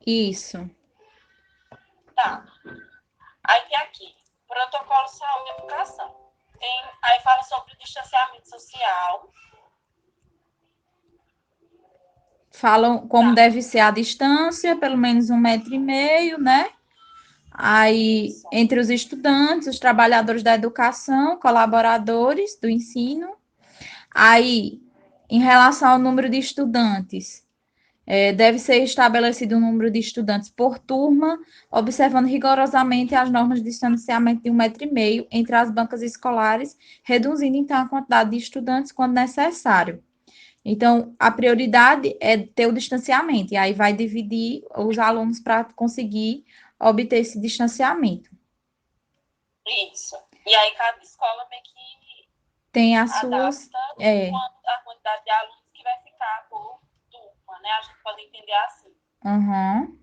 Isso. Tá. Aí tem aqui, protocolo saúde e educação. Aí fala sobre o distanciamento social. Falam como Tá. deve ser a distância, pelo menos 1,5 m, né? Aí, Isso. entre os estudantes, os trabalhadores da educação, colaboradores do ensino. Aí, em relação ao número de estudantes, deve ser estabelecido um número de estudantes por turma, observando rigorosamente as normas de distanciamento de 1,5 m entre as bancas escolares, reduzindo então a quantidade de estudantes quando necessário. Então, a prioridade é ter o distanciamento, e aí vai dividir os alunos para conseguir obter esse distanciamento. Isso. E aí cada escola meio que Tem as suas. adapta É. a quantidade de alunos que vai ficar por turma, né? A gente pode entender assim. Uhum.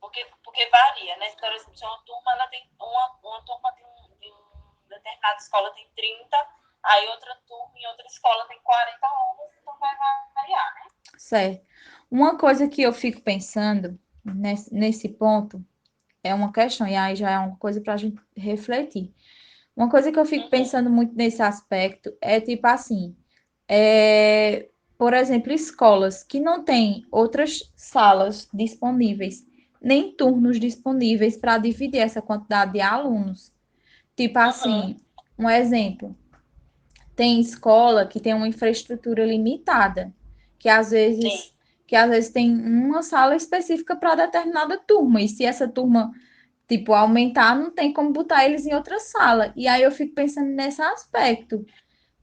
Porque varia, né? Por exemplo, se uma turma, ela tem uma turma de determinada escola tem 30, aí outra turma em outra escola tem 40 alunos, então vai variar, né? Certo. Uma coisa que eu fico pensando nesse ponto é uma questão, e aí já é uma coisa para a gente refletir. Uma coisa que eu fico Uhum. pensando muito nesse aspecto é tipo assim, por exemplo, escolas que não têm outras salas disponíveis, nem turnos disponíveis para dividir essa quantidade de alunos. Tipo Uhum. assim, um exemplo, tem escola que tem uma infraestrutura limitada, que às Sim. vezes que às vezes tem uma sala específica para determinada turma, e se essa turma tipo aumentar, não tem como botar eles em outra sala. E aí eu fico pensando nesse aspecto,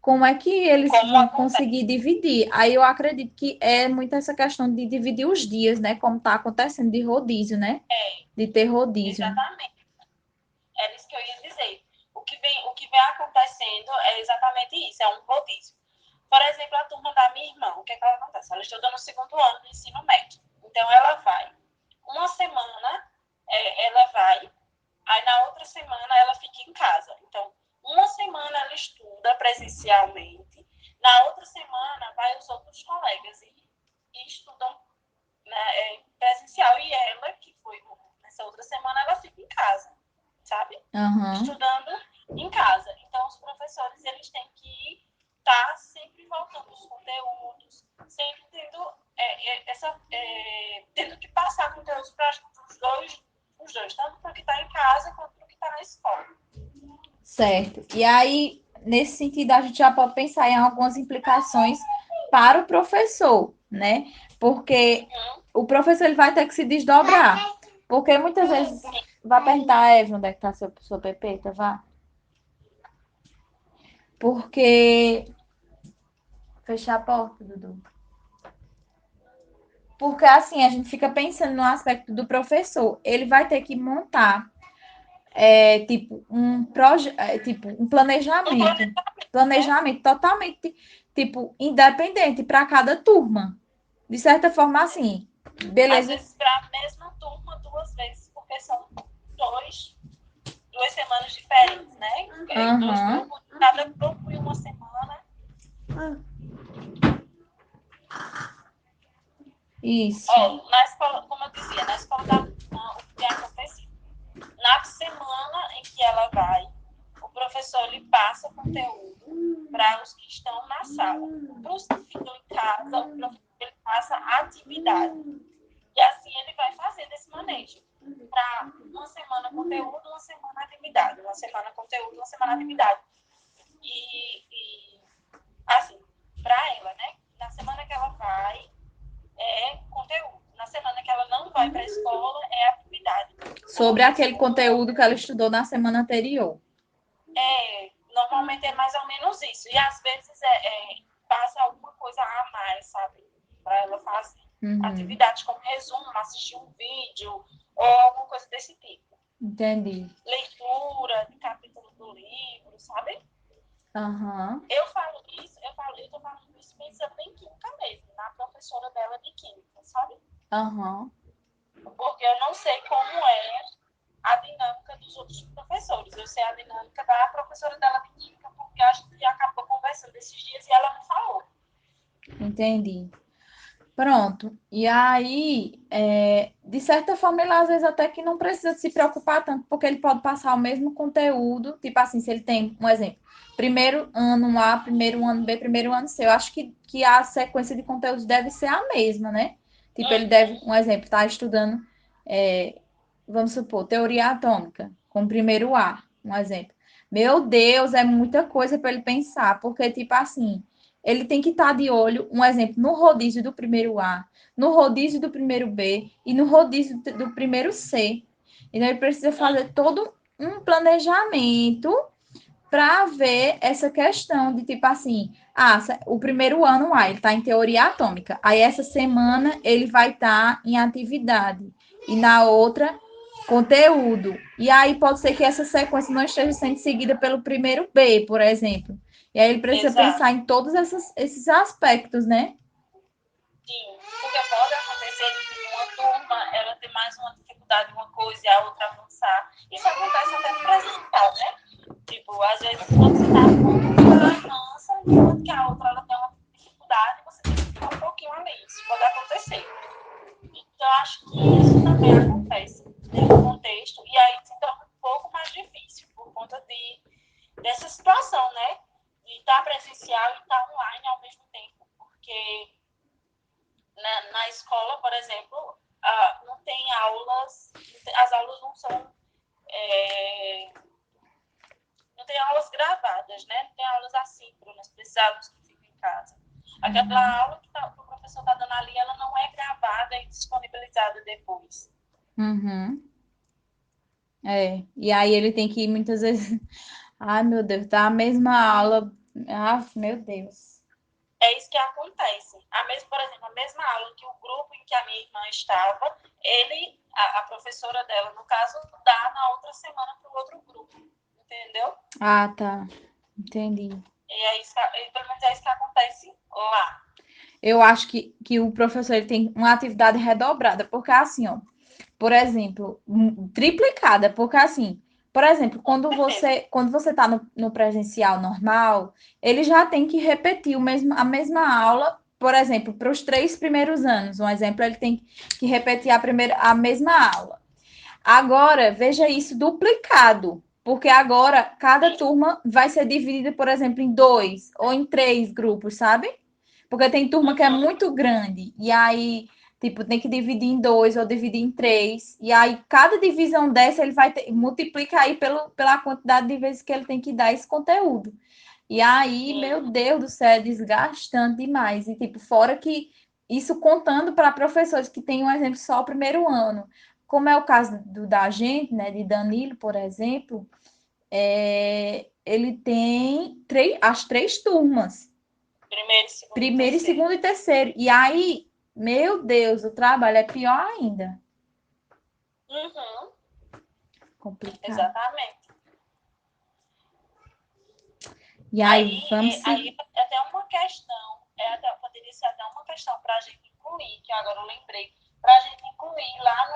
como é que eles Como vão acontece. conseguir dividir? Aí eu acredito que é muito essa questão de dividir os dias, né? Como está acontecendo de rodízio, né? É, De ter rodízio. exatamente. Era isso que eu ia dizer. O que vem acontecendo é exatamente isso, é um rodízio. Por exemplo, a turma da minha irmã, o que é que ela acontece? Ela estuda no segundo ano do ensino médio. Então, ela vai. Uma semana, ela vai, aí na outra semana ela fica em casa. Então, uma semana ela estuda presencialmente, na outra semana vai os outros colegas e estudam, né, presencial. E ela, que foi nessa outra semana, ela fica em casa, sabe? Aham. Estudando em casa. Então, os professores, eles têm que estar sempre voltando os conteúdos, sempre tendo que passar conteúdos para os dois, tanto para o que está em casa quanto para o que está na escola. Certo. E aí, nesse sentido, a gente já pode pensar em algumas implicações para o professor, né? Porque Uhum. o professor ele vai ter que se desdobrar. Porque muitas vezes. Vai perguntar a Eva onde é que está sua pepeta, vá. Porque. Fechar a porta, Dudu. Porque assim, a gente fica pensando no aspecto do professor. Ele vai ter que montar tipo um Um planejamento. planejamento, né? Planejamento totalmente tipo independente para cada turma. De certa forma, assim, Às beleza. vezes, para a mesma turma, duas vezes, porque são duas semanas diferentes, né? Dois Aham. grupos, cada grupo em uma semana. Isso. Ó, na escola, como eu dizia, na escola da minha irmã, o que tem acontecido? Na semana em que ela vai, o professor lhe passa conteúdo para os que estão na sala. Para os que ficam em casa, o professor ele passa atividade. E assim ele vai fazendo esse manejo. Para uma semana conteúdo, uma semana atividade. Uma semana conteúdo, uma semana atividade. E assim, para ela, né? Na semana que ela vai, é conteúdo. Na semana que ela não vai para a escola, é atividade. Por Sobre aquele isso, conteúdo que ela estudou na semana anterior. normalmente é mais ou menos isso. E às vezes passa alguma coisa a mais, sabe? Para ela fazer. Uhum. Atividades como resumo, assistir um vídeo ou alguma coisa desse tipo. Entendi. Leitura de capítulo do livro, sabe? Aham. Eu tô falando isso pensando em química mesmo, na professora dela de química, sabe? Aham. Porque eu não sei como é a dinâmica dos outros professores. Eu sei a dinâmica da professora dela de química, porque a gente acabou conversando esses dias e ela me falou. Entendi. Pronto. E aí, de certa forma, ele às vezes até que não precisa se preocupar tanto, porque ele pode passar o mesmo conteúdo, tipo assim, se ele tem, um exemplo, primeiro ano A, primeiro ano B, primeiro ano C, eu acho que a sequência de conteúdos deve ser a mesma, né? Tipo, ele deve, um exemplo, estar estudando, vamos supor, teoria atômica, com primeiro A, um exemplo. Meu Deus, é muita coisa para ele pensar, porque, tipo assim, ele tem que estar de olho, um exemplo, no rodízio do primeiro A, no rodízio do primeiro B e no rodízio do primeiro C. Então, ele precisa fazer todo um planejamento para ver essa questão de tipo assim, o primeiro ano ele está em teoria atômica, aí essa semana ele vai estar em atividade e na outra conteúdo. E aí pode ser que essa sequência não esteja sendo seguida pelo primeiro B, por exemplo. E aí ele precisa Exato. pensar em todos esses aspectos, né? Sim, porque pode acontecer de uma turma ela ter mais uma dificuldade em uma coisa e a outra avançar. Isso acontece até no presencial, né? Tipo, às vezes você está com ela avança, enquanto que a outra ela tem uma dificuldade, você tem que ficar um pouquinho ali. Isso pode acontecer. Então, acho que isso também acontece nesse contexto, e aí se torna um pouco mais difícil por conta dessa situação, né? De estar presencial e estar online ao mesmo tempo, porque na escola, por exemplo, não tem aulas, as aulas não são. Não tem aulas gravadas, né? Não tem aulas assíncronas para esses alunos que ficam em casa. Aquela aula que o professor está dando ali, ela não é gravada e disponibilizada depois. Uhum. E aí ele tem que ir muitas vezes. Ai, meu Deus, tá a mesma aula. Ah, meu Deus. É isso que acontece. Por exemplo, a mesma aula que o grupo em que a minha irmã estava, a professora dela, no caso, dá na outra semana para o outro grupo. Entendeu? Ah, tá. Entendi. E é isso, pelo menos é isso que acontece lá. Eu acho que o professor ele tem uma atividade redobrada, porque assim, ó, por exemplo, triplicada, porque assim, por exemplo, quando você está no presencial normal, ele já tem que repetir a mesma aula, por exemplo, para os 3 primeiros anos. Um exemplo, ele tem que repetir a mesma aula. Agora, veja isso duplicado, porque agora cada turma vai ser dividida, por exemplo, em 2 ou em 3 grupos, sabe? Porque tem turma que é muito grande, e aí, tipo, tem que dividir em 2 ou dividir em 3, e aí cada divisão dessa ele vai multiplicar aí pela quantidade de vezes que ele tem que dar esse conteúdo. E aí, meu Deus do céu, é desgastante demais. E, tipo, fora que isso contando para professores que têm um exemplo só o primeiro ano, como é o caso da gente, né, de Danilo, por exemplo, ele tem as 3 turmas. Primeiro, segundo Primeiro, segundo e terceiro. e terceiro. E aí, meu Deus, o trabalho é pior ainda. Uhum, Complicado. exatamente. E aí, vamos Aí seguir. é até uma questão, poderia ser até uma questão para a gente incluir, que agora eu lembrei, para a gente incluir lá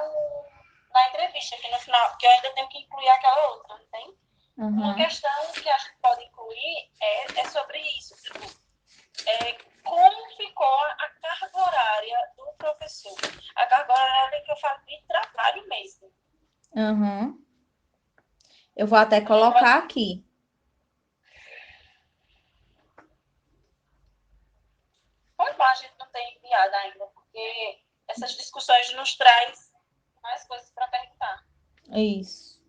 na entrevista, que no final, que eu ainda tenho que incluir aquela outra, não tem? Uma Uhum. questão que a gente pode incluir é sobre isso, tipo, como ficou a carga horária do professor. A carga horária que eu falo de trabalho mesmo. Uhum. Eu vou até A gente pode. colocar aqui. Foi bom, a gente não tem enviado ainda, porque essas discussões nos traz mais coisas para perguntar. Isso.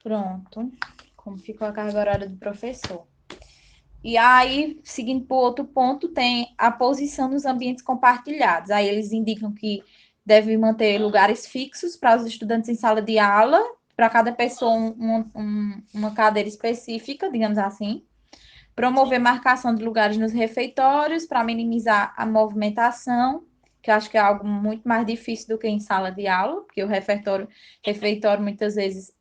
Pronto. Como ficou a carga horária do professor. E aí, seguindo para o outro ponto, tem a posição nos ambientes compartilhados. Aí eles indicam que deve manter lugares fixos para os estudantes em sala de aula, para cada pessoa uma cadeira específica, digamos assim. Promover marcação de lugares nos refeitórios para minimizar a movimentação, que eu acho que é algo muito mais difícil do que em sala de aula, porque o refeitório muitas vezes,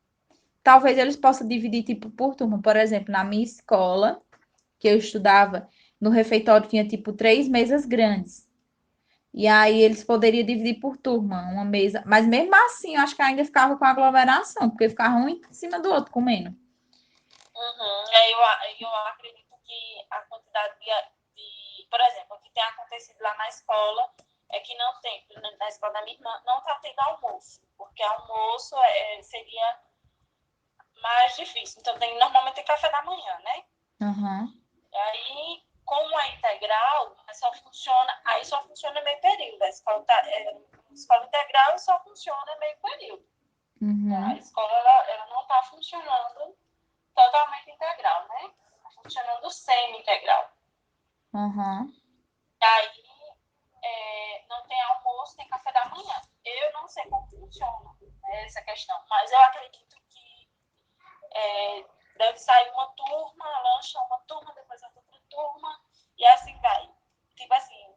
talvez eles possam dividir tipo por turma. Por exemplo, na minha escola, que eu estudava, no refeitório tinha tipo 3 mesas grandes. E aí eles poderiam dividir por turma, uma mesa. Mas mesmo assim, eu acho que ainda ficava com aglomeração, porque ficava um em cima do outro comendo. Uhum. Eu acredito que a quantidade por exemplo, o que tem acontecido lá na escola é que não tem, na escola da minha irmã, não está tendo almoço, porque almoço seria mais difícil. Então, normalmente tem café da manhã, né? Uhum. Aí, como é integral, aí só funciona meio período. A escola integral só funciona meio período. A Uhum. escola ela não está funcionando totalmente integral, né? Está funcionando semi-integral. Uhum. E aí, não tem almoço, tem café da manhã. Eu não sei como funciona, né, essa questão, mas eu acredito que deve sair uma turma, lancha uma turma, depois outra turma, e assim vai. Tipo assim,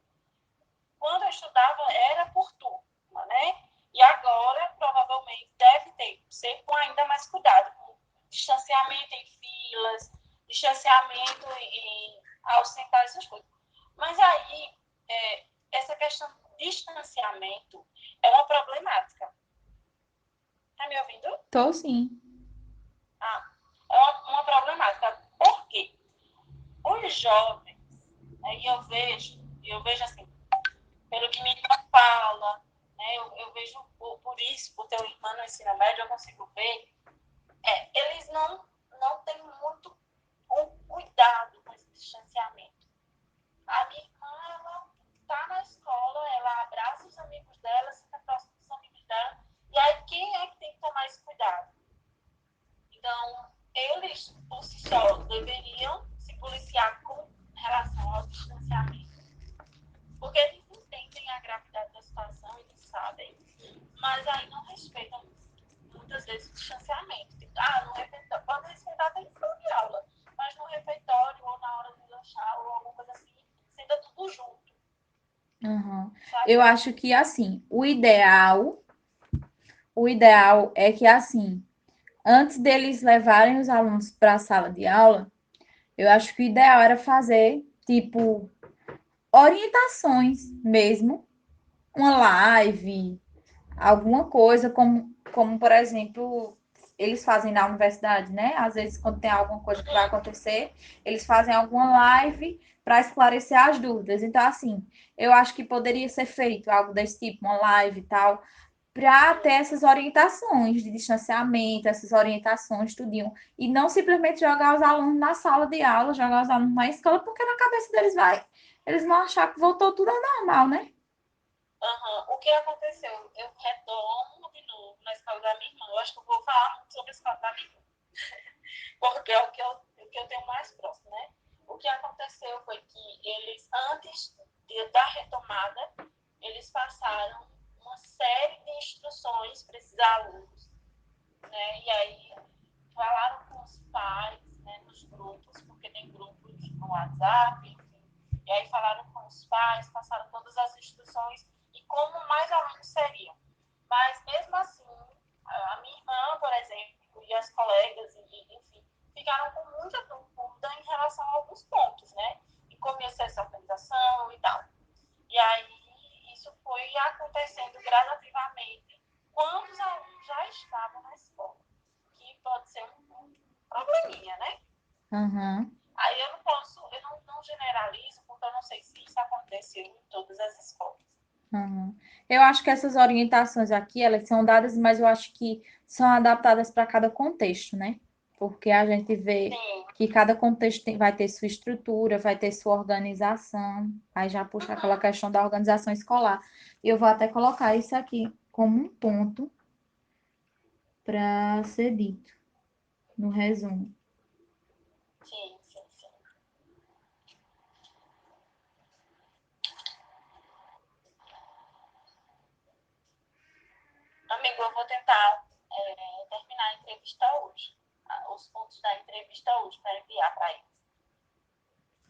quando eu estudava era por turma, né? E agora, provavelmente, deve ser com ainda mais cuidado, com distanciamento em filas, distanciamento ao sentar, essas coisas. Mas aí, essa questão do distanciamento é uma problemática. Tá me ouvindo? Tô sim. Ah, é uma problemática. Por quê? Os jovens, aí eu vejo assim, pelo que minha irmã fala, né, eu vejo por isso, por ter uma irmã no ensino médio, eu consigo ver, eles não têm muito cuidado com esse distanciamento. A minha irmã, ela está na escola, ela abraça os amigos dela, fica próximo dos amigos dela, e aí quem é que tem que tomar esse cuidado? Então, eles, por si só, deveriam se policiar com relação ao distanciamento, porque eles entendem a gravidade da situação, eles sabem, mas aí não respeitam muitas vezes o distanciamento. Tipo, no refeitório, pode respeitar até em sala de aula, mas no refeitório ou na hora de lanchar ou alguma coisa assim, senta tudo junto, Uhum. sabe? Eu acho que assim, o ideal é que assim, antes deles levarem os alunos para a sala de aula, eu acho que o ideal era fazer, tipo, orientações mesmo, uma live, alguma coisa, como por exemplo, eles fazem na universidade, né? Às vezes, quando tem alguma coisa que vai acontecer, eles fazem alguma live para esclarecer as dúvidas. Então, assim, eu acho que poderia ser feito algo desse tipo, uma live e tal, para ter essas orientações de distanciamento, essas orientações, tudinho. E não simplesmente jogar os alunos na sala de aula, jogar os alunos na escola, porque na cabeça deles eles vão achar que voltou tudo ao normal, né? O que aconteceu? Eu retomo de novo na escola da minha irmã. Eu acho que eu vou falar muito sobre a escola da minha irmã, porque é o que eu tenho mais próximo, né? O que aconteceu foi que eles, antes da retomada, eles passaram uma série de instruções para esses alunos, né? E aí falaram com os pais, né, nos grupos, porque tem grupos no WhatsApp, enfim. E aí falaram com os pais, passaram todas as instruções e como mais alunos seriam. Mas mesmo assim, a minha irmã, por exemplo, e as colegas, enfim, ficaram com muita dúvida em relação a alguns pontos, né? E como ia ser essa organização e tal. E aí isso foi acontecendo gradativamente quando os alunos já estavam na escola, que pode ser um probleminha, né? Uhum. Aí eu não generalizo, porque eu não sei se isso aconteceu em todas as escolas. Uhum. Eu acho que essas orientações aqui, elas são dadas, mas eu acho que são adaptadas para cada contexto, né? Porque a gente vê Sim. que cada contexto vai ter sua estrutura, vai ter sua organização, aí já puxa aquela questão da organização escolar. E eu vou até colocar isso aqui como um ponto para ser dito no resumo. Sim, sim, sim. Amigo, eu vou tentar terminar a entrevista hoje. Os pontos da entrevista hoje para enviar para eles.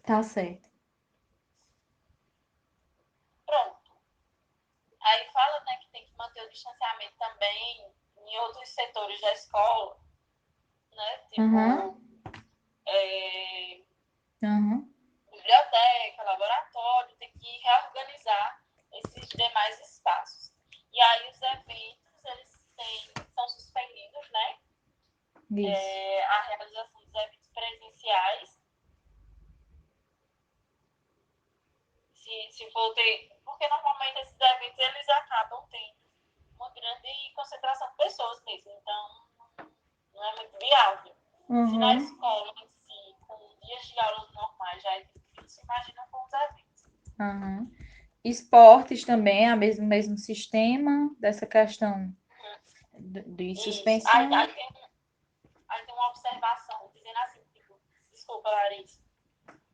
Tá certo. Pronto. Aí fala, né, que tem que manter o distanciamento também em outros setores da escola, né? Uhum. Tipo, é, Uhum. biblioteca, laboratório, tem que reorganizar esses demais espaços. E aí os eventos, são suspendidos, né? Isso. A realização dos eventos presenciais, se for ter... Porque porque normalmente esses eventos eles acabam tendo uma grande concentração de pessoas mesmo, então não é muito viável. Se na escola em si, com dias de aulas normais já é difícil, imagina com os eventos. Uhum. Esportes também, é o mesmo sistema dessa questão de Isso. suspensão. Aí tem uma observação dizendo assim, tipo, desculpa, Larissa,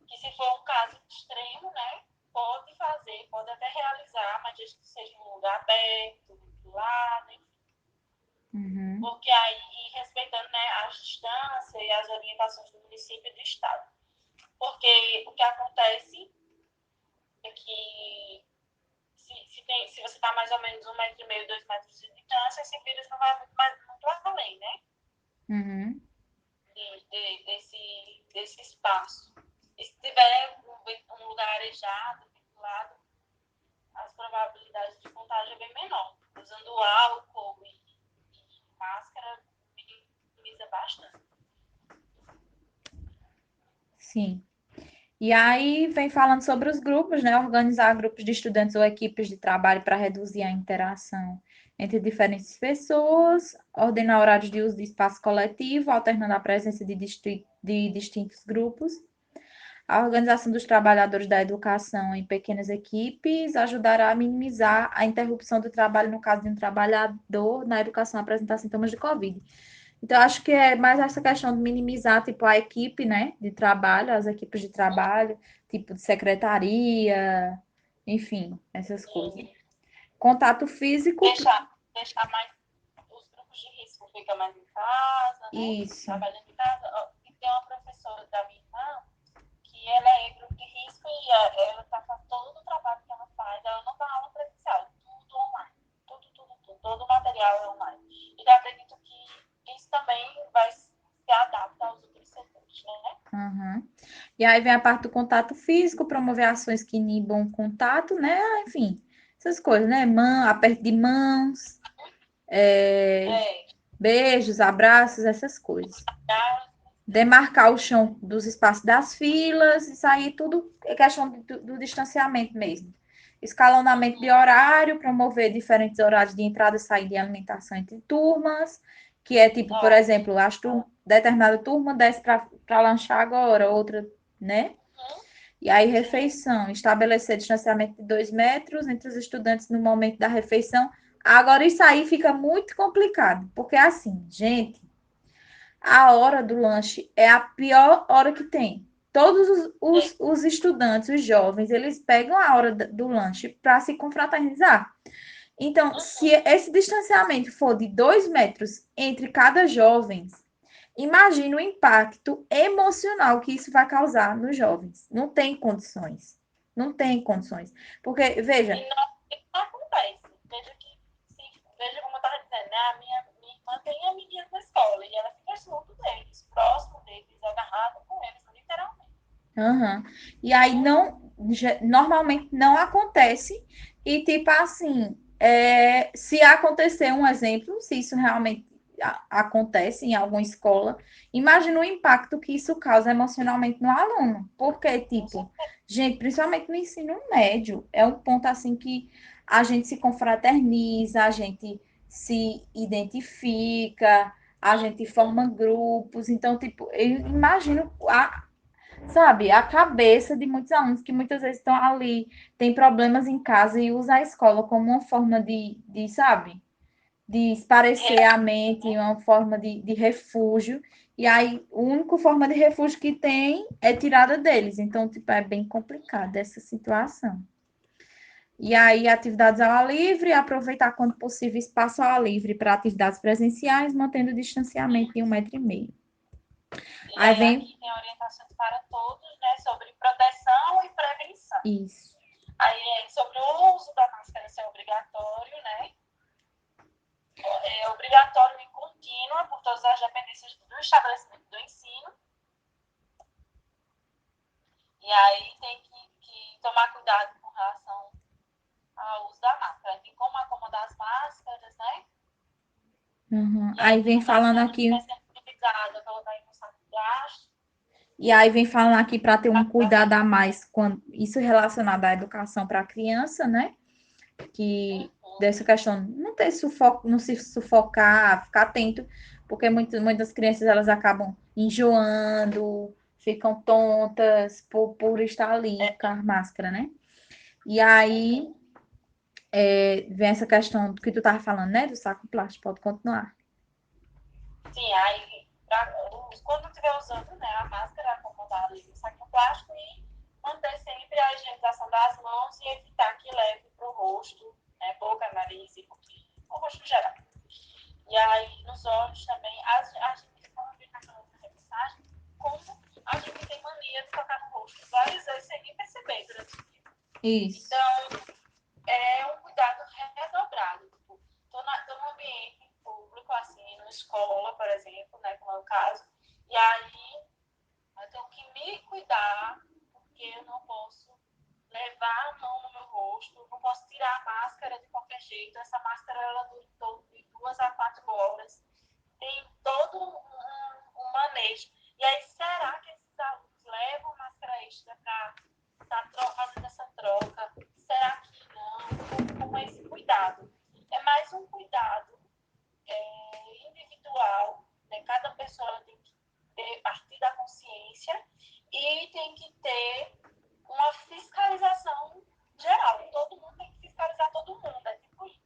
que se for um caso extremo, né, pode fazer, pode até realizar, mas desde que seja em um lugar aberto, ventilado, enfim. Uhum. Porque aí, e respeitando, né, as distâncias e as orientações do município e do estado. Porque o que acontece é que se você está mais ou menos 1,5 m, 2 metros de distância, esse vírus não vai muito além, né? Uhum. Desse espaço. E se tiver um lugar arejado, vinculado, as probabilidades de contágio é bem menor. Usando álcool e máscara, minimiza bastante. Sim. E aí vem falando sobre os grupos, né? Organizar grupos de estudantes ou equipes de trabalho para reduzir a interação entre diferentes pessoas, ordenar horários de uso de espaço coletivo, alternando a presença de distintos grupos, a organização dos trabalhadores da educação em pequenas equipes ajudará a minimizar a interrupção do trabalho no caso de um trabalhador na educação apresentar sintomas de Covid. Então, acho que é mais essa questão de minimizar, tipo, a equipe, né, de trabalho, as equipes de trabalho, tipo, de secretaria, enfim, essas coisas. Contato físico, Deixar mais os grupos de risco, fica mais em casa, né? isso. Trabalhando em casa. E tem uma professora da minha irmã que ela é grupo de risco e ela está fazendo todo o trabalho que ela faz, ela não dá aula presencial, tudo online. Tudo. Todo o material é online. E eu acredito que isso também vai se adaptar aos outros setores, né? Uhum. E aí vem a parte do contato físico, promover ações que inibam o contato, né? Enfim, essas coisas, né? Aperto de mãos, beijos, abraços, essas coisas. Demarcar o chão dos espaços das filas, isso aí tudo é questão do distanciamento mesmo. Escalonamento de horário, promover diferentes horários de entrada e saída de alimentação entre turmas, que é tipo, por exemplo, acho que determinada turma desce para lanchar agora, outra, né? E aí, refeição, estabelecer distanciamento de 2 metros entre os estudantes no momento da refeição. Agora, isso aí fica muito complicado, porque assim, gente, a hora do lanche é a pior hora que tem. Todos os estudantes, os jovens, eles pegam a hora do lanche para se confraternizar. Então, se esse distanciamento for de 2 metros entre cada jovem, imagine o impacto emocional que isso vai causar nos jovens. Não tem condições. Não tem condições. Porque, veja. E não acontece. Veja como eu estava dizendo, né? A minha irmã tem amiguinhas na escola e ela fica junto deles, próximo deles, agarrada com eles, literalmente. Uhum. E aí normalmente não acontece. E tipo assim, se acontecer um exemplo, se isso realmente acontece em alguma escola, imagina o impacto que isso causa emocionalmente no aluno. Porque, tipo, gente, principalmente no ensino médio, é um ponto assim que a gente se confraterniza, a gente se identifica, a gente forma grupos. Então, tipo, eu imagino sabe, a cabeça de muitos alunos que muitas vezes estão ali, têm problemas em casa e usam a escola como uma forma sabe, de esparecer a mente, uma forma de refúgio. E aí, a única forma de refúgio que tem é tirada deles. Então, tipo, é bem complicado essa situação. E aí, atividades ao ar livre, aproveitar quando possível espaço ao ar livre para atividades presenciais, mantendo o distanciamento de 1,5 m. E Aí aí vem aqui tem orientações para todos, né, sobre proteção e prevenção. isso. Aí sobre o uso da máscara ser obrigatório, né? É obrigatório e contínua por todas as dependências do estabelecimento do ensino. E aí tem que tomar cuidado com relação ao uso da máscara. Tem como acomodar as máscaras, né? Uhum. E Aí aí vem quando a falando máscara aqui. estiver sendo utilizada, colocar em um saco plástico. E aí vem falando aqui para ter um cuidado a mais quando isso relacionado à educação para a criança, né? que dessa questão, não ter sufoco, não se sufocar, ficar atento, porque muitas crianças elas acabam enjoando, ficam tontas por estar ali com a máscara, né? E aí vem essa questão do que tu tava falando, né? Do saco plástico, pode continuar. Sim, aí quando estiver usando, né, a máscara, acomodar ali no saquinho plástico e manter sempre a higienização das mãos e evitar que leve para o rosto, né, boca, nariz e o rosto geral. E aí, nos olhos também, a gente, como vi naquela outra reportagem, como a gente tem mania de tocar no rosto várias vezes sem nem perceber durante o dia. Isso. Então, é um cuidado redobrado. Tipo, tô num ambiente público, assim, na escola, por exemplo, né, como é o caso, e aí eu tenho que me cuidar, porque eu não posso levar a mão no meu rosto, não posso tirar a máscara de qualquer jeito. Essa máscara, ela dura em torno de 2 a 4 horas. Tem todo um manejo. E aí, será que esses alunos levam máscara extra para estar fazendo essa troca? Será que não? Com esse cuidado. É mais um cuidado individual, né? Cada pessoa tem que partir da consciência e tem que ter uma fiscalização geral. Todo mundo tem que fiscalizar todo mundo, é tipo isso.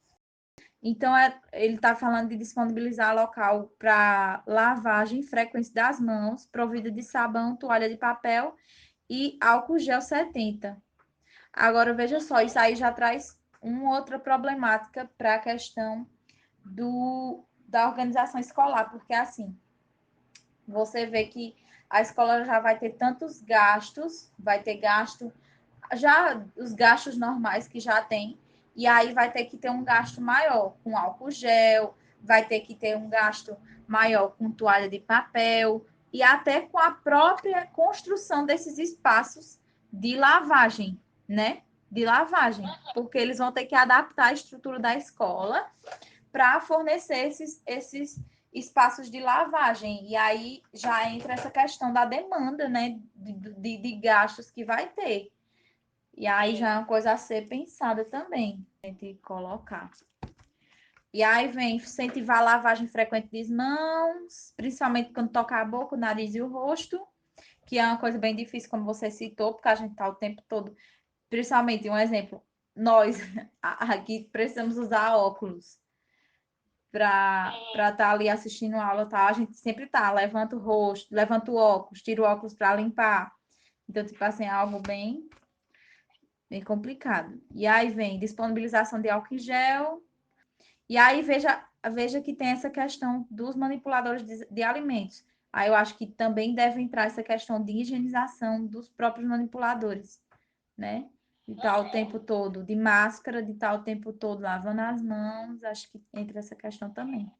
Então, ele está falando de disponibilizar local para lavagem e frequência das mãos, provida de sabão, toalha de papel e álcool gel 70. Agora, veja só, isso aí já traz uma outra problemática para a questão da organização escolar, porque assim, você vê que a escola já vai ter tantos gastos, vai ter gasto, já os gastos normais que já tem, e aí vai ter que ter um gasto maior com álcool gel, vai ter que ter um gasto maior com toalha de papel e até com a própria construção desses espaços de lavagem, né? De lavagem, porque eles vão ter que adaptar a estrutura da escola para fornecer esses espaços de lavagem. E aí já entra essa questão da demanda, né? De gastos que vai ter. E aí já é uma coisa a ser pensada também, a gente colocar. E aí vem incentivar a lavagem frequente das mãos, principalmente quando toca a boca, o nariz e o rosto, que é uma coisa bem difícil, como você citou, porque a gente está o tempo todo, principalmente, um exemplo, nós aqui precisamos usar óculos para estar ali assistindo a aula, tá? A gente sempre tá, levanta o rosto, levanta o óculos, tira o óculos para limpar. Então, tipo assim, é algo bem complicado. E aí vem disponibilização de álcool em gel. E aí veja que tem essa questão dos manipuladores de alimentos. Aí eu acho que também deve entrar essa questão de higienização dos próprios manipuladores, né? De estar o tempo todo de máscara, de estar o tempo todo lavando as mãos. Acho que entra essa questão também.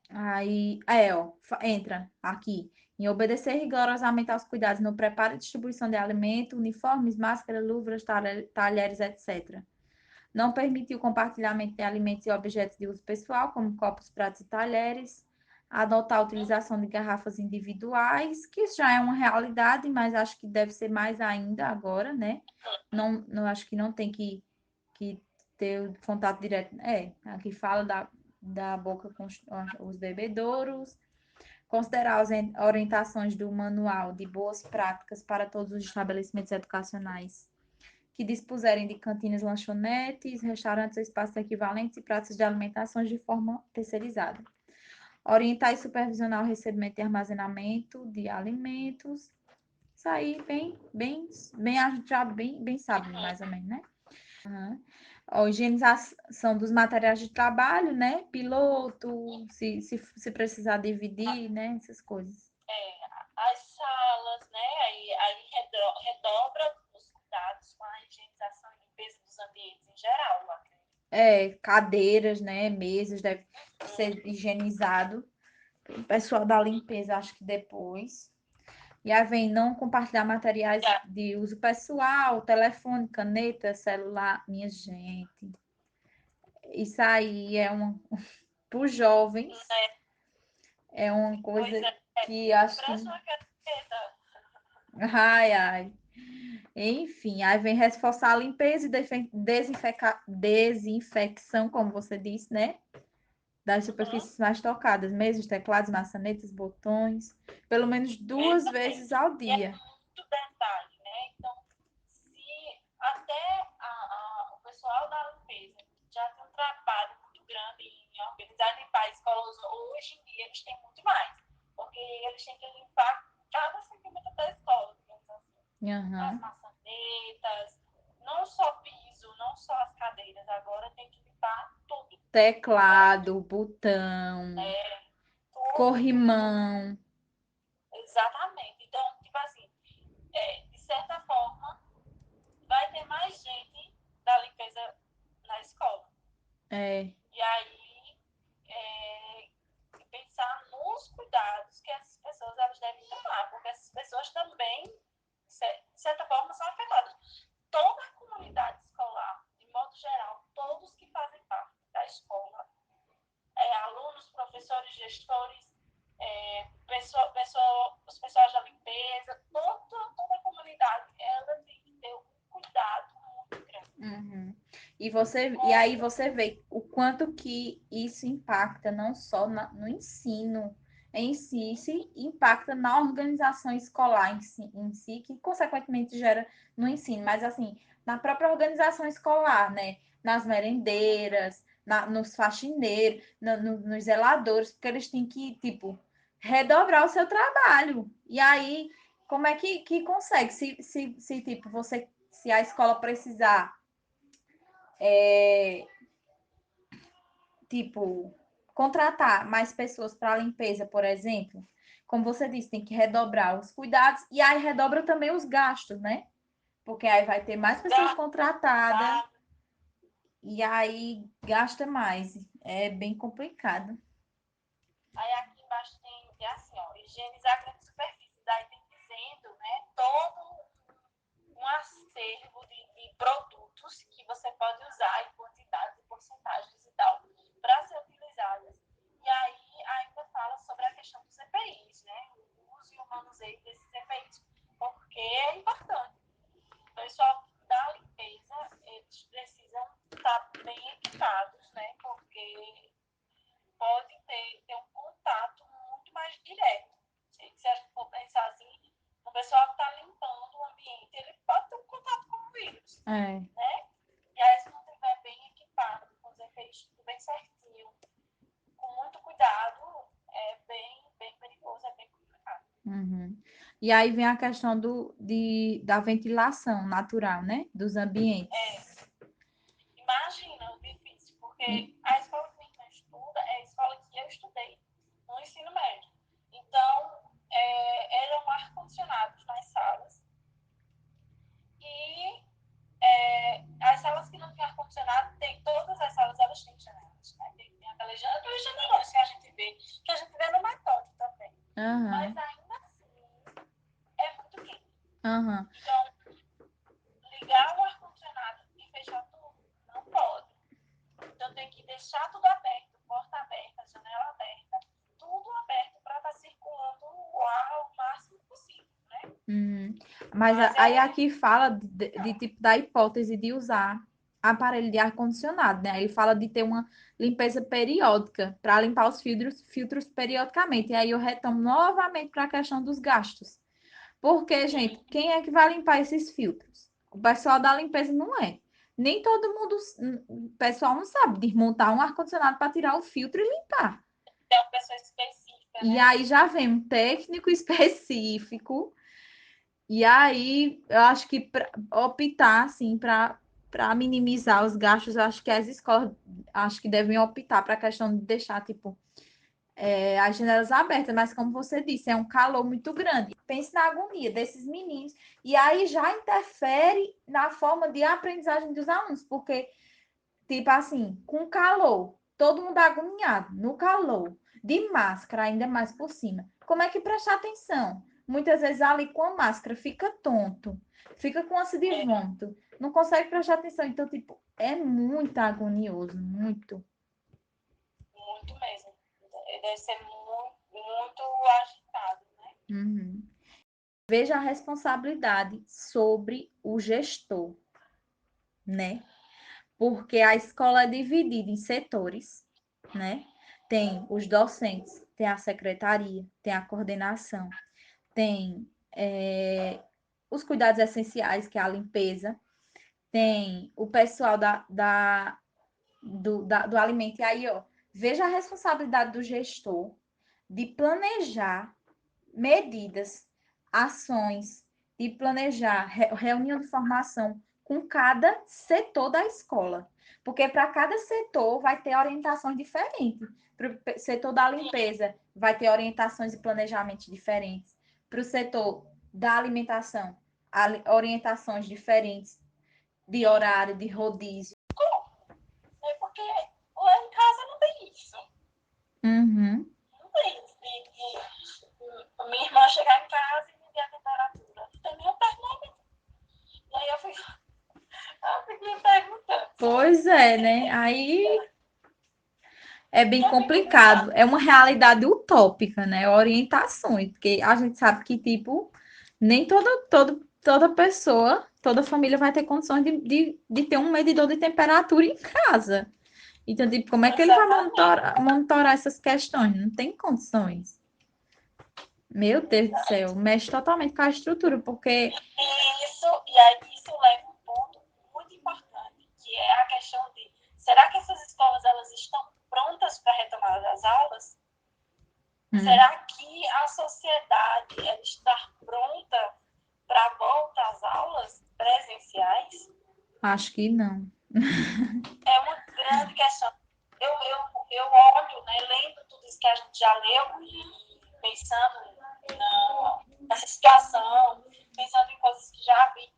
Aí, ó, entra aqui. Em obedecer rigorosamente aos cuidados no preparo e distribuição de alimento, uniformes, máscaras, luvas, talheres, etc. Não permitir o compartilhamento de alimentos e objetos de uso pessoal, como copos, pratos e talheres. Adotar a utilização de garrafas individuais, que isso já é uma realidade, mas acho que deve ser mais ainda agora, né? Não acho que não tem que ter o contato direto. Aqui fala da boca com os bebedouros, considerar as orientações do Manual de Boas Práticas para todos os estabelecimentos educacionais que dispuserem de cantinas, lanchonetes, restaurantes ou espaços equivalentes e praças de alimentações de forma terceirizada. Orientar e supervisionar o recebimento e armazenamento de alimentos. Isso aí, a gente já bem sabe, mais ou menos, né? A higienização dos materiais de trabalho, né? Piloto, se precisar dividir, né? Essas coisas. As salas, né? Aí redobra os cuidados com a higienização e limpeza dos ambientes em geral, Cadeiras, né? Mesas, deve ser higienizado. O pessoal da limpeza, acho que depois. E aí vem não compartilhar materiais de uso pessoal, telefone, caneta, celular. Minha gente, isso aí para os jovens, é uma coisa que acho que. Ai, ai. Enfim, aí vem reforçar a limpeza e desinfecção, como você disse, né? Das Uhum. superfícies mais tocadas, mesas, teclados, maçanetas, botões, pelo menos duas vezes Exatamente. ao E é dia. muito detalhe, né? Então, se até o pessoal da limpeza já tem um trabalho muito grande em organizar e limpar a escola, hoje em dia eles têm muito mais, porque eles têm que limpar cada centímetro da escola, digamos assim. As Aham. maçanetas, não só piso, não só as cadeiras, agora tem que limpar tudo. Então, Teclado, botão, tudo, tudo, tudo. corrimão. Exatamente. Então, tipo assim, de certa forma, vai ter mais gente da limpeza na escola. É, E aí, é, pensar nos cuidados que essas pessoas elas devem tomar, porque essas pessoas também, de certa forma, são afetadas. Toda a comunidade escolar, de modo geral, todos que fazem parte da escola, alunos, professores, gestores, os pessoal da limpeza, toda a comunidade, ela tem que ter um cuidado muito grande uhum. E aí com você vê o quanto que isso impacta não só no ensino em si, se impacta na organização escolar em si, que consequentemente gera no ensino, mas assim, na própria organização escolar, né? Nas merendeiras, nos faxineiros, nos zeladores, porque eles têm que, tipo, redobrar o seu trabalho. E aí, como é que consegue? Se tipo, se a escola precisar tipo, contratar mais pessoas para a limpeza, por exemplo, como você disse, tem que redobrar os cuidados e aí redobra também os gastos, né? Porque aí vai ter mais os pessoas gastos, contratadas e aí gasta mais. É bem complicado. aí aqui embaixo tem, assim, ó, higienizar grandes superfícies. Aí tem dizendo, né, todo um acervo de produtos que você pode usar em quantidades e porcentagens e tal, para ser utilizadas. E aí ainda fala sobre a questão dos EPIs, né, o uso e o manuseio desses EPIs, porque é importante. O pessoal da limpeza, eles precisam estar bem equipados, né, porque pode ter um contato muito mais direto. Se a gente for pensar assim, o pessoal que está limpando o ambiente, ele pode ter um contato com o vírus, É. né? E aí, se não estiver bem equipado, com os efeitos tudo bem certinho, com muito cuidado, é bem perigoso, é bem complicado. Uhum. E aí vem a questão da ventilação natural, né? Dos É, ambientes. imagina o difícil, porque a escola que minha irmã estuda é a escola que eu estudei no ensino médio. Então, eram ar-condicionados nas salas e as salas que não tinham ar-condicionado, todas as salas elas têm janelas. Né? Tem aquelas janelas que a gente vê no Matot também. Mas Aham, ainda assim, é muito quente. aham. Então, ligar o ar-condicionado e fechar tudo, não pode. Então, tem que deixar tudo aberto, porta aberta, janela aberta, tudo aberto para estar circulando o ar o máximo possível, né? Uhum. Mas Mas aí é. aqui fala tipo da hipótese de usar aparelho de ar-condicionado, né? Ele fala de ter uma limpeza periódica para limpar os filtros periodicamente. E aí eu retomo novamente para a questão dos gastos. Porque, gente, quem é que vai limpar esses filtros? O pessoal da limpeza não é. Nem todo mundo, o pessoal não sabe desmontar um ar-condicionado para tirar o filtro e limpar. É uma pessoa específica, E né? aí já vem um técnico específico. E aí, eu acho que pra optar, assim, para minimizar os gastos, eu acho que as escolas acho que devem optar para a questão de deixar, tipo, as janelas abertas, mas como você disse, é um calor muito grande. Pense na agonia desses meninos. E aí já interfere na forma de aprendizagem dos alunos, porque, tipo assim, com calor, todo mundo agoniado, no calor, de máscara, ainda mais por cima. Como é que prestar atenção? Muitas vezes ali com a máscara fica tonto, fica com ânsia de É vômito, não consegue prestar atenção. Então, tipo, é muito agonioso, muito. muito mesmo. Deve ser muito, muito agitado, né? Uhum. veja a responsabilidade sobre o gestor, né? Porque a escola é dividida em setores, né? Tem os docentes, tem a secretaria, tem a coordenação, tem os cuidados essenciais, que é a limpeza, tem o pessoal do alimento. E aí, ó, veja a responsabilidade do gestor de planejar medidas, ações, de planejar reunião de formação com cada setor da escola. Porque para cada setor vai ter orientações diferentes. Para o setor da limpeza, vai ter orientações e planejamentos diferentes. Para o setor da alimentação, orientações diferentes de horário, de rodízio. É porque lá em casa não tem isso. Uhum. Não tem isso. Minha irmã chegar em casa e medir a temperatura. Não tem nem o termômetro. E aí eu fico me perguntando. Pois é, né? Aí é bem complicado. É uma realidade utópica, né? Orientações, porque a gente sabe que, tipo, nem toda pessoa, toda família vai ter condições de ter um medidor de temperatura em casa. Então, tipo, como é que ele vai monitorar essas questões? Não tem condições. Meu Deus do céu, mexe totalmente com a estrutura, porque. E aí isso leva a um ponto muito importante, que é a questão de, será que essas escolas elas estão prontas para a retomada das aulas? Será que a sociedade ela está pronta para a volta às aulas presenciais? Acho que não. É uma grande questão. Eu olho, né, lendo tudo isso que a gente já leu e pensando nessa situação, pensando em coisas que já vi,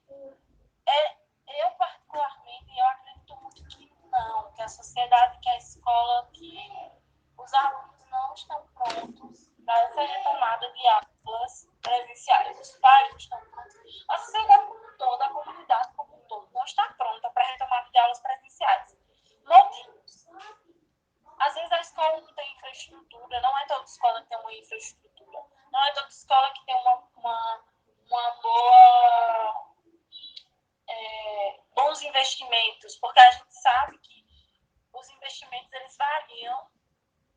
eu particularmente, eu acredito muito que não, que a sociedade, que a escola, que os alunos não estão prontos para essa retomada de aulas presenciais. Os pais não estão prontos. A sociedade como um todo, a comunidade como um todo, não está pronta para a retomada de aulas presenciais. Motivos. Às vezes a escola não tem infraestrutura, não é toda escola que tem uma infraestrutura, não é toda escola que tem uma boa, bons investimentos, porque a gente sabe que os investimentos eles variam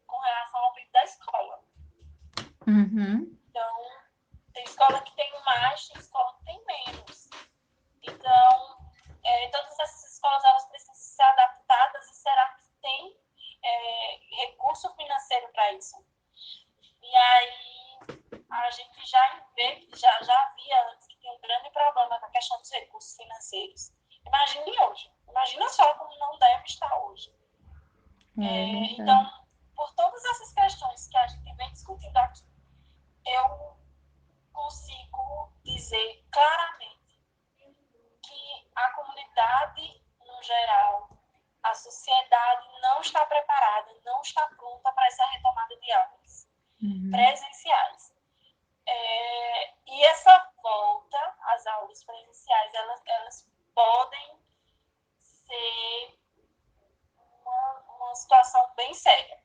com relação ao PIB da escola. Uhum. Então, tem escola que tem mais, tem escola que tem menos. Então, todas essas escolas elas precisam ser adaptadas e será que tem recurso financeiro para isso? E aí, a gente já vê, já via antes que tem um grande problema com a questão dos recursos financeiros. Imagine hoje. Imagina só como não deve estar hoje. Então, por todas essas questões que a gente vem discutindo aqui, eu consigo dizer claramente que a comunidade, no geral, a sociedade não está preparada, não está pronta para essa retomada de aulas presenciais. E essa volta às aulas presenciais, elas podem ser uma situação bem séria.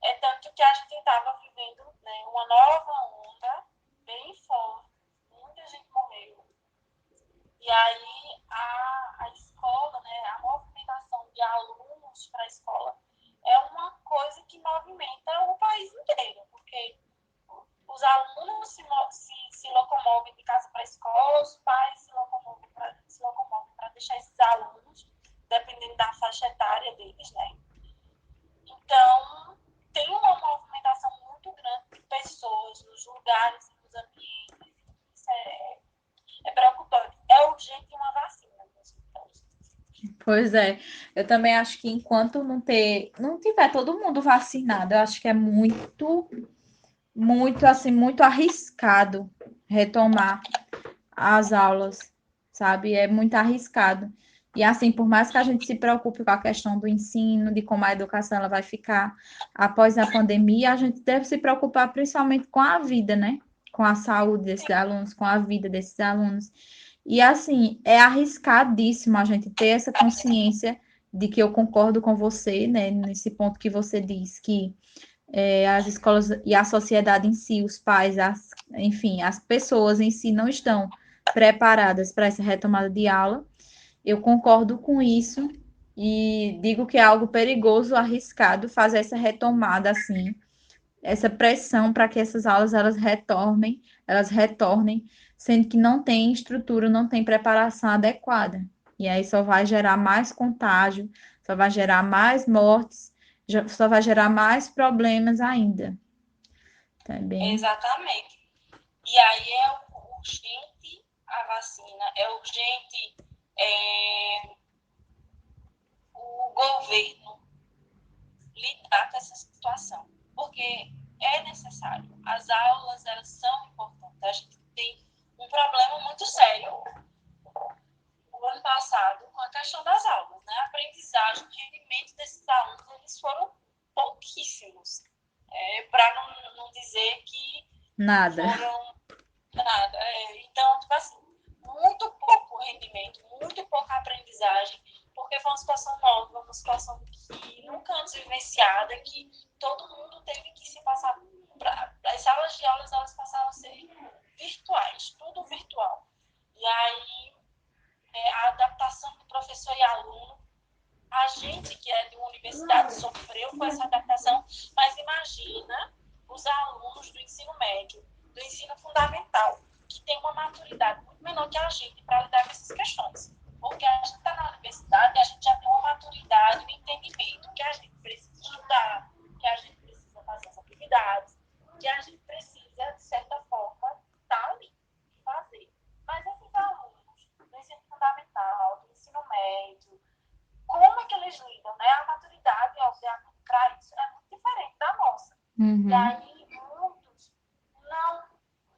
É tanto que a gente estava vivendo, né, uma nova onda bem forte, muita gente morreu. E aí a escola, né, a movimentação de alunos para a escola é uma coisa que movimenta o país inteiro, porque os alunos se locomovem de casa para a escola, os pais se locomovem para deixar esses alunos, dependendo da faixa etária deles, né? Então, tem uma movimentação muito grande de pessoas nos lugares e nos ambientes. Isso é preocupante. É urgente uma vacina. Pois é, eu também acho que enquanto não tiver todo mundo vacinado, eu acho que é muito assim, muito arriscado retomar as aulas, sabe? É muito arriscado. E assim, por mais que a gente se preocupe com a questão do ensino, de como a educação ela vai ficar após a pandemia, a gente deve se preocupar principalmente com a vida, né? Com a saúde desses alunos, com a vida desses alunos. E assim, é arriscadíssimo a gente ter essa consciência de que eu concordo com você, né? Nesse ponto que você diz que as escolas e a sociedade em si, os pais, enfim, as pessoas em si não estão preparadas para essa retomada de aula. Eu concordo com isso e digo que é algo perigoso, arriscado fazer essa retomada assim, essa pressão para que essas aulas elas retornem, sendo que não tem estrutura, não tem preparação adequada. E aí só vai gerar mais contágio, só vai gerar mais mortes, só vai gerar mais problemas ainda. Tá bem? Exatamente. E aí é urgente a vacina, é urgente o governo lidar com essa situação, porque é necessário. As aulas, elas são importantes. A gente tem um problema muito sério o ano passado com a questão das aulas, né? A aprendizagem, o rendimento desses alunos, eles foram pouquíssimos. Para não dizer que Nada. foram nada. Então, tipo assim, muito pouco rendimento, muito pouca aprendizagem, porque foi uma situação nova, uma situação que nunca antes vivenciada, que todo mundo teve que se passar para as salas de aulas, elas passaram a ser virtuais, tudo virtual. E aí, a adaptação do professor e aluno, a gente que é de uma universidade sofreu com essa adaptação, mas imagina os alunos do ensino médio, do ensino fundamental, que tem uma maturidade muito menor que a gente para lidar com essas questões. Porque a gente está na universidade e a gente já tem uma maturidade, um entendimento que a gente precisa estudar, que a gente precisa fazer as atividades, que a gente precisa, de certa forma, estar ali e fazer. Mas esses alunos do ensino fundamental, do ensino médio, como é que eles lidam, né? A maturidade, obviamente, para isso é muito diferente da nossa. Uhum. E aí, muitos não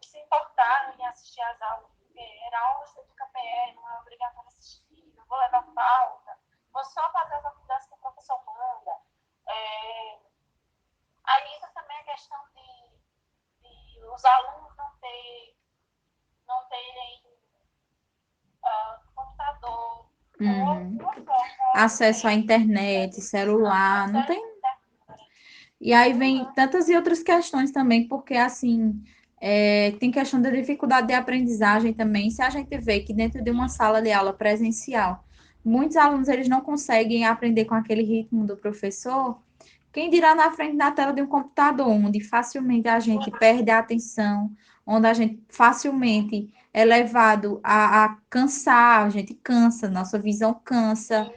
se importaram em assistir às aulas do PE. Era aula de PE, não é obrigatório assistir, não vou levar pauta, vou só fazer as atividades que o professor manda. Aí entra também a questão de os alunos não terem computador, Uhum. ou forma, Acesso à internet, celular, não tem. E aí vem tantas e outras questões também, porque assim, tem questão da dificuldade de aprendizagem também. Se a gente vê que dentro de uma sala de aula presencial, muitos alunos eles não conseguem aprender com aquele ritmo do professor, quem dirá na frente da tela de um computador, onde facilmente a gente perde a atenção, onde a gente facilmente é levado a cansar, a gente cansa, nossa visão cansa.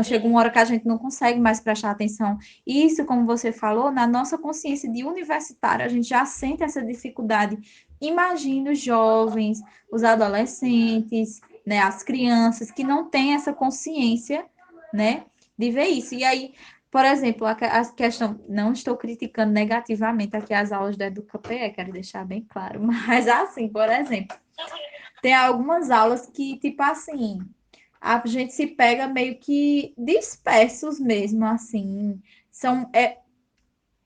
Chega uma hora que a gente não consegue mais prestar atenção. Isso, como você falou, na nossa consciência de universitário, a gente já sente essa dificuldade. Imagina os jovens, os adolescentes, né, as crianças que não têm essa consciência, né, de ver isso. E aí, por exemplo, a questão, não estou criticando negativamente aqui as aulas da EducaPE, quero deixar bem claro, mas assim, por exemplo, tem algumas aulas que, tipo assim, a gente se pega meio que dispersos mesmo, assim.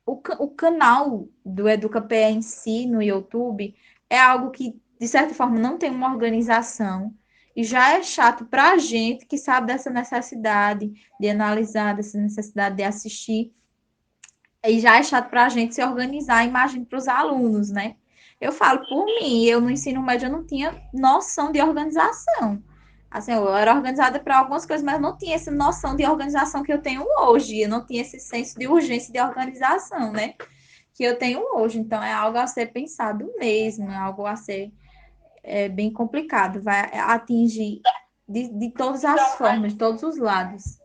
O canal do EducaPE em si, no YouTube, é algo que, de certa forma, não tem uma organização. E já é chato para a gente que sabe dessa necessidade de analisar, dessa necessidade de assistir. E já é chato para a gente se organizar, imagino para os alunos, né? Eu falo por mim, eu no ensino médio eu não tinha noção de organização. Assim, eu era organizada para algumas coisas, mas eu não tinha essa noção de organização que eu tenho hoje. Eu não tinha esse senso de urgência de organização, né? Que eu tenho hoje. Então, é algo a ser pensado mesmo, é algo a ser bem complicado. Vai atingir de todas as então, formas, de todos os lados.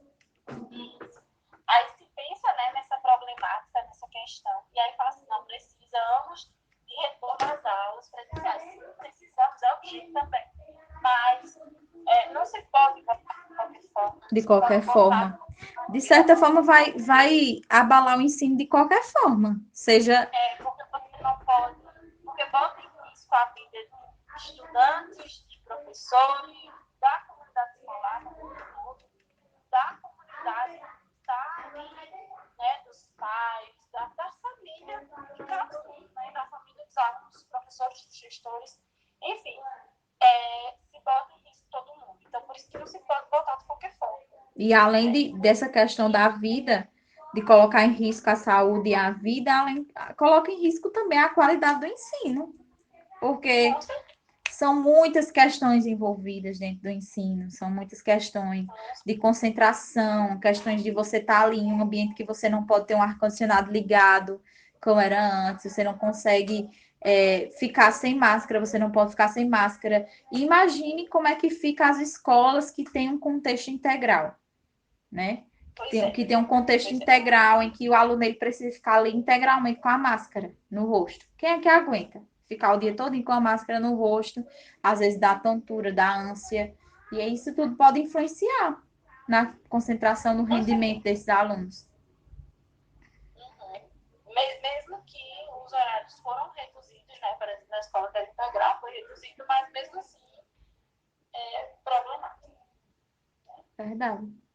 aí se pensa, né, nessa problemática, nessa questão, e aí fala assim, não, precisamos de retorno às aulas presenciais. Sim, precisamos, é urgente também. Mas não se pode voltar de qualquer forma. De qualquer forma. De certa forma, vai abalar o ensino de qualquer forma. Seja. Porque você não pode, porque bota em risco a vida de estudantes, de professores, da comunidade escolar, da comunidade tá, né, dos pais, da família de cada um, né, da família dos alunos, dos professores, dos gestores, enfim, se bota em risco todo mundo. Então, por isso que não se pode botar de qualquer forma. E além dessa questão da vida, de colocar em risco a saúde e a vida, coloca em risco também a qualidade do ensino, porque são muitas questões envolvidas dentro do ensino, são muitas questões de concentração, questões de você estar ali em um ambiente que você não pode ter um ar-condicionado ligado, como era antes, você não consegue ficar sem máscara, você não pode ficar sem máscara. E imagine como é que fica as escolas que têm um contexto integral, né? Que tem um contexto integral em que o aluno ele precisa ficar ali integralmente com a máscara no rosto. Quem é que aguenta? Ficar o dia todo com a máscara no rosto, às vezes dá tontura, dá ânsia, e isso tudo pode influenciar na concentração, no rendimento desses alunos. Mesmo que os horários foram reduzidos, né, para na escola que era integral, foi reduzido, mas mesmo assim é problemático. Verdade.